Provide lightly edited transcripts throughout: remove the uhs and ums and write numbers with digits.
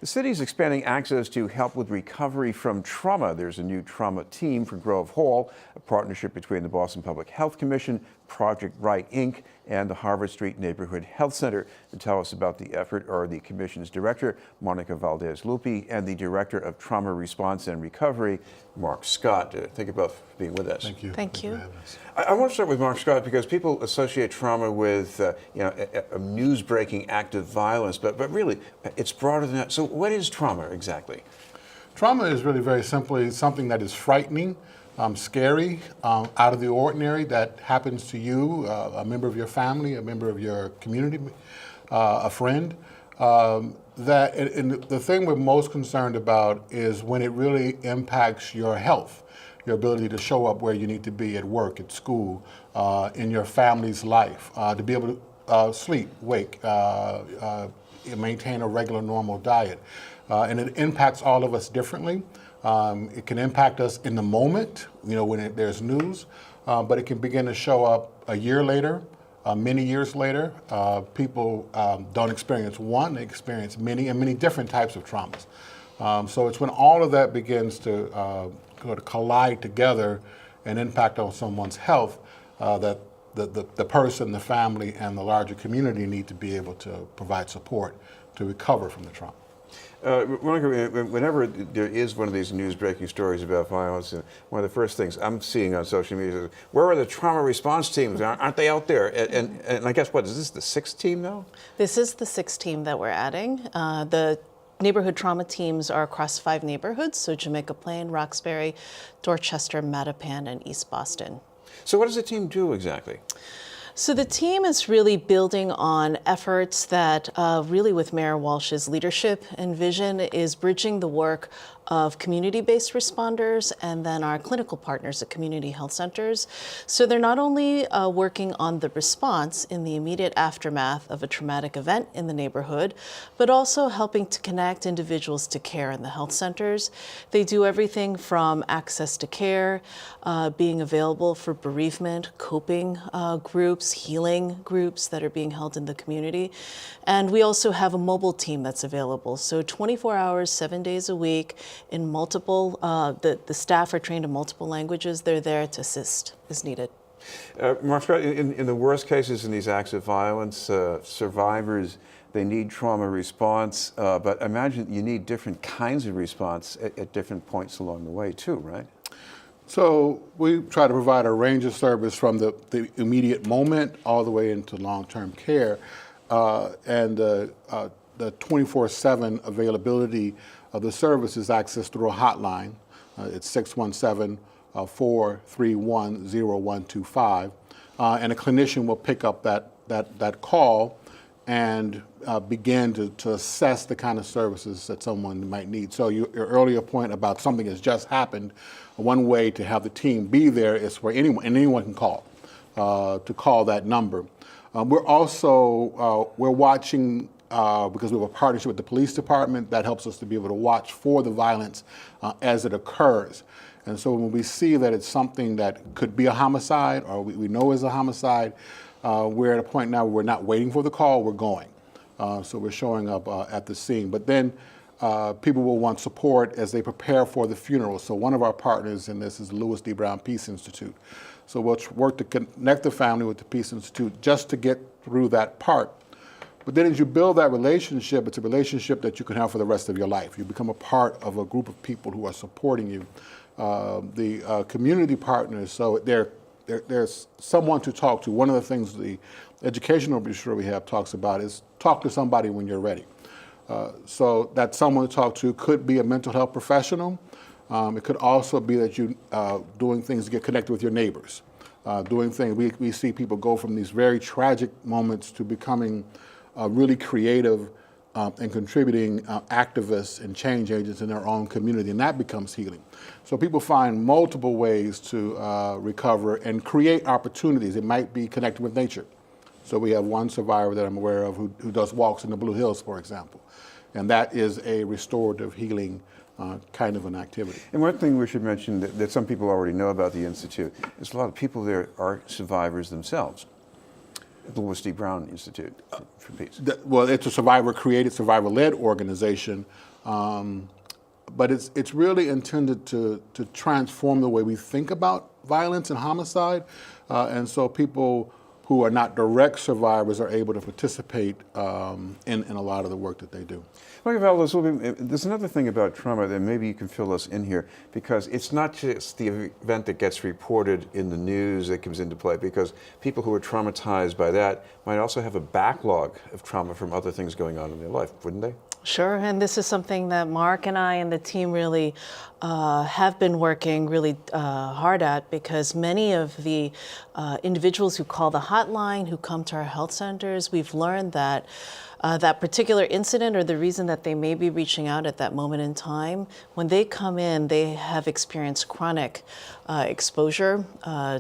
The city is expanding access to help with recovery from trauma. There's a new trauma team for Grove Hall, a partnership between the Boston Public Health Commission, Project R.I.G.H.T, Inc., and the Harvard Street Neighborhood Health Center. To tell us about the effort are the commission's director, Monica Valdes Lupi, and the director of Trauma Response and Recovery, Mark Scott. Thank you both for being with us. Thank you. Thank you. I want to start with Mark Scott because people associate trauma with a news-breaking act of violence, but really it's broader than that. So what is trauma exactly? Trauma is really very simply something that is frightening, scary, out of the ordinary that happens to you, a member of your family, a member of your community, a friend. And the thing we're most concerned about is when it really impacts your health, your ability to show up where you need to be at work, at school, in your family's life, to be able to sleep, wake, maintain a regular, normal diet. And it impacts all of us differently. It can impact us in the moment, when there's news, but it can begin to show up a year later, many years later. People don't experience one, they experience many and many different types of traumas. So it's when all of that begins to collide together and impact on someone's health that the person, the family, and the larger community need to be able to provide support to recover from the trauma. Monica, whenever there is one of these news-breaking stories about violence, one of the first things I'm seeing on social media is, where are the trauma response teams? Aren't they out there? And I guess, is this the sixth team now? This is the sixth team that we're adding. The neighborhood trauma teams are across 5 neighborhoods, so Jamaica Plain, Roxbury, Dorchester, Mattapan, and East Boston. So what does the team do exactly? So the team is really building on efforts that really with Mayor Walsh's leadership and vision is bridging the work of community-based responders and then our clinical partners at community health centers. So they're not only working on the response in the immediate aftermath of a traumatic event in the neighborhood, but also helping to connect individuals to care in the health centers. They do everything from access to care, being available for bereavement, coping groups, healing groups that are being held in the community. And we also have a mobile team that's available. So 24 hours, 7 days a week, in multiple, the staff are trained in multiple languages. They're there to assist as needed. Mark Scott, in the worst cases in these acts of violence, survivors, they need trauma response, but I imagine you need different kinds of response at different points along the way too, right? So we try to provide a range of service from the immediate moment all the way into long-term care, and the 24/7 availability of the service is accessed through a hotline. It's 617-431-0125, and a clinician will pick up that call and begin to assess the kind of services that someone might need. So your earlier point about something has just happened, one way to have the team be there is for anyone can call, to call that number. We're also, we're watching, because we have a partnership with the police department that helps us to be able to watch for the violence as it occurs. And so when we see that it's something that could be a homicide or we know is a homicide, we're at a point now where we're not waiting for the call, we're going. So we're showing up at the scene. But then people will want support as they prepare for the funeral. So one of our partners in this is the Louis D. Brown Peace Institute. So we'll work to connect the family with the Peace Institute just to get through that part. But then as you build that relationship, it's a relationship that you can have for the rest of your life. You become a part of a group of people who are supporting you. The community partners, so there's someone to talk to. One of the things the educational brochure we have talks about is talk to somebody when you're ready. So that someone to talk to could be a mental health professional. It could also be that you doing things to get connected with your neighbors. Doing things, we see people go from these very tragic moments to becoming really creative and contributing activists and change agents in their own community, and that becomes healing. So people find multiple ways to recover and create opportunities. It might be connected with nature. So we have one survivor that I'm aware of who does walks in the Blue Hills, for example, and that is a restorative healing kind of an activity. And one thing we should mention that some people already know about the Institute is a lot of people there are survivors themselves. The Louis D. Brown Institute for Peace. Well, it's a survivor-created, survivor-led organization But it's really intended to transform the way we think about violence and homicide, and so people who are not direct survivors are able to participate in a lot of the work that they do. Dr. Valdes, there's another thing about trauma that maybe you can fill us in here, because it's not just the event that gets reported in the news that comes into play, because people who are traumatized by that might also have a backlog of trauma from other things going on in their life, wouldn't they? Sure, and this is something that Mark and I and the team really have been working really hard at, because many of the individuals who call the hotline, who come to our health centers, we've learned that that particular incident, or the reason that they may be reaching out at that moment in time, when they come in, they have experienced chronic exposure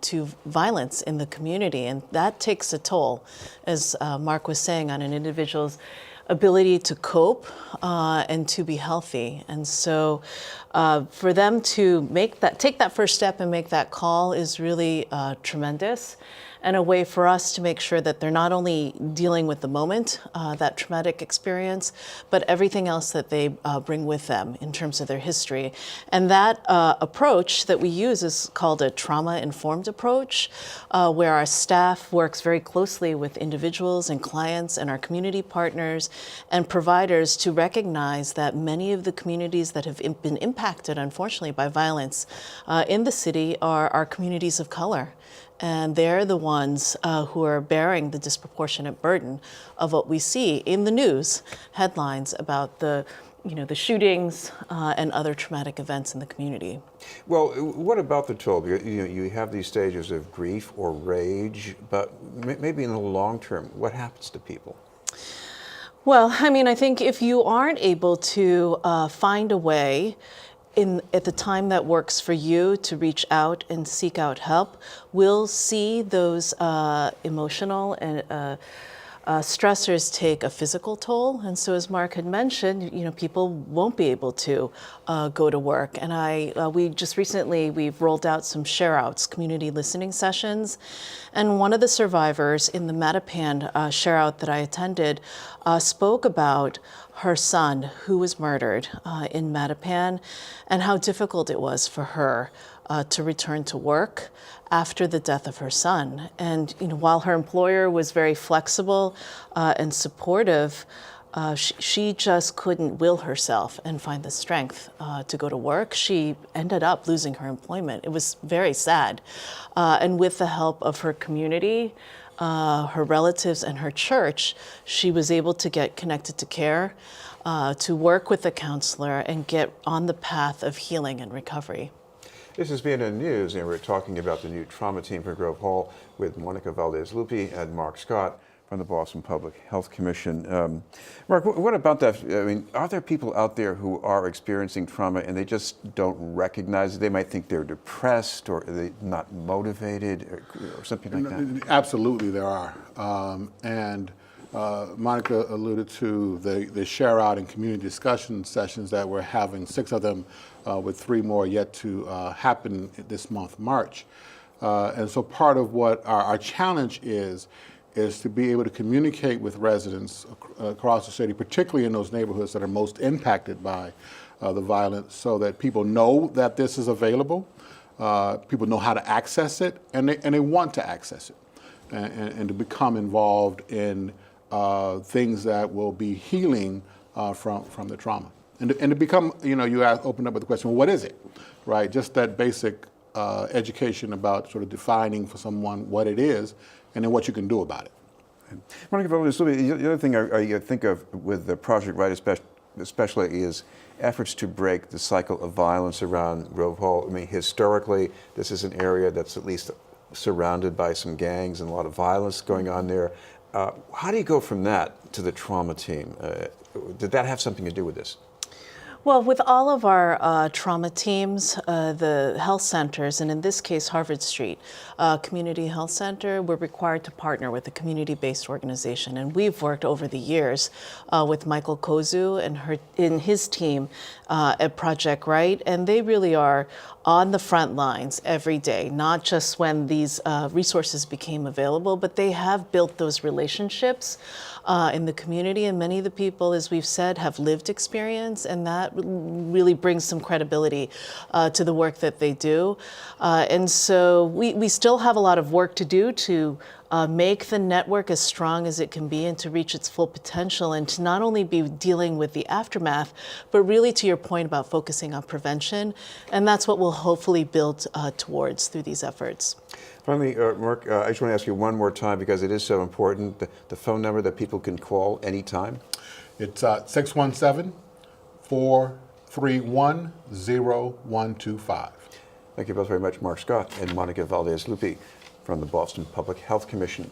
to violence in the community, and that takes a toll, as Mark was saying, on an individual's ability to cope and to be healthy. And so for them to take that first step and make that call is really tremendous, and a way for us to make sure that they're not only dealing with the moment, that traumatic experience, but everything else that they bring with them in terms of their history. And that approach that we use is called a trauma-informed approach, where our staff works very closely with individuals and clients and our community partners and providers to recognize that many of the communities that have been impacted, unfortunately, by violence in the city are our communities of color. And they're the ones who are bearing the disproportionate burden of what we see in the news headlines about the shootings and other traumatic events in the community. Well, what about the toll? You have these stages of grief or rage, but maybe in the long term, what happens to people? Well, I mean, I think if you aren't able to find a way at the time that works for you to reach out and seek out help, we'll see those emotional and stressors take a physical toll. And so, as Mark had mentioned, people won't be able to go to work. And we just recently, we've rolled out some share-outs, community listening sessions. And one of the survivors in the Mattapan share-out that I attended spoke about her son who was murdered in Mattapan, and how difficult it was for her to return to work after the death of her son. And while her employer was very flexible and supportive, she just couldn't will herself and find the strength to go to work. She ended up losing her employment. It was very sad. And with the help of her community, her relatives, and her church, she was able to get connected to care, to work with a counselor, and get on the path of healing and recovery. This has been in news, and we're talking about the new trauma team for Grove Hall with Monica Valdes Lupi and Mark Scott from the Boston Public Health Commission. Mark, what about that? I mean, are there people out there who are experiencing trauma and they just don't recognize it? They might think they're depressed, or they're not motivated, or something like that? Absolutely, there are. And Monica alluded to the share out and community discussion sessions that we're having, 6 of them with 3 more yet to happen this month, March. And so part of what our challenge is to be able to communicate with residents across the city, particularly in those neighborhoods that are most impacted by the violence, so that people know that this is available, people know how to access it, and they want to access it, and to become involved in things that will be healing from the trauma. And to become, you opened up with the question, well, what is it, right? Just that basic education about sort of defining for someone what it is, and then what you can do about it. Monica Valdes, the other thing I think of with the Project R.I.G.H.T. especially is efforts to break the cycle of violence around Grove Hall. I mean, historically, this is an area that's at least surrounded by some gangs and a lot of violence going on there. How do you go from that to the trauma team? Did that have something to do with this? Well, with all of our trauma teams, the health centers, and in this case, Harvard Street Community Health Center, we're required to partner with a community-based organization. And we've worked over the years with Michael Kozu and his team at Project R.I.G.H.T, and they really are on the front lines every day, not just when these resources became available, but they have built those relationships in the community. And many of the people, as we've said, have lived experience, and that really brings some credibility to the work that they do. And so we still have a lot of work to do to make the network as strong as it can be and to reach its full potential, and to not only be dealing with the aftermath, but really, to your point about focusing on prevention. And that's what we'll hopefully build towards through these efforts. Finally, Mark, I just want to ask you one more time, because it is so important, the phone number that people can call anytime. It's 617-431-0125. Thank you both very much, Mark Scott and Monica Valdes Lupi from the Boston Public Health Commission.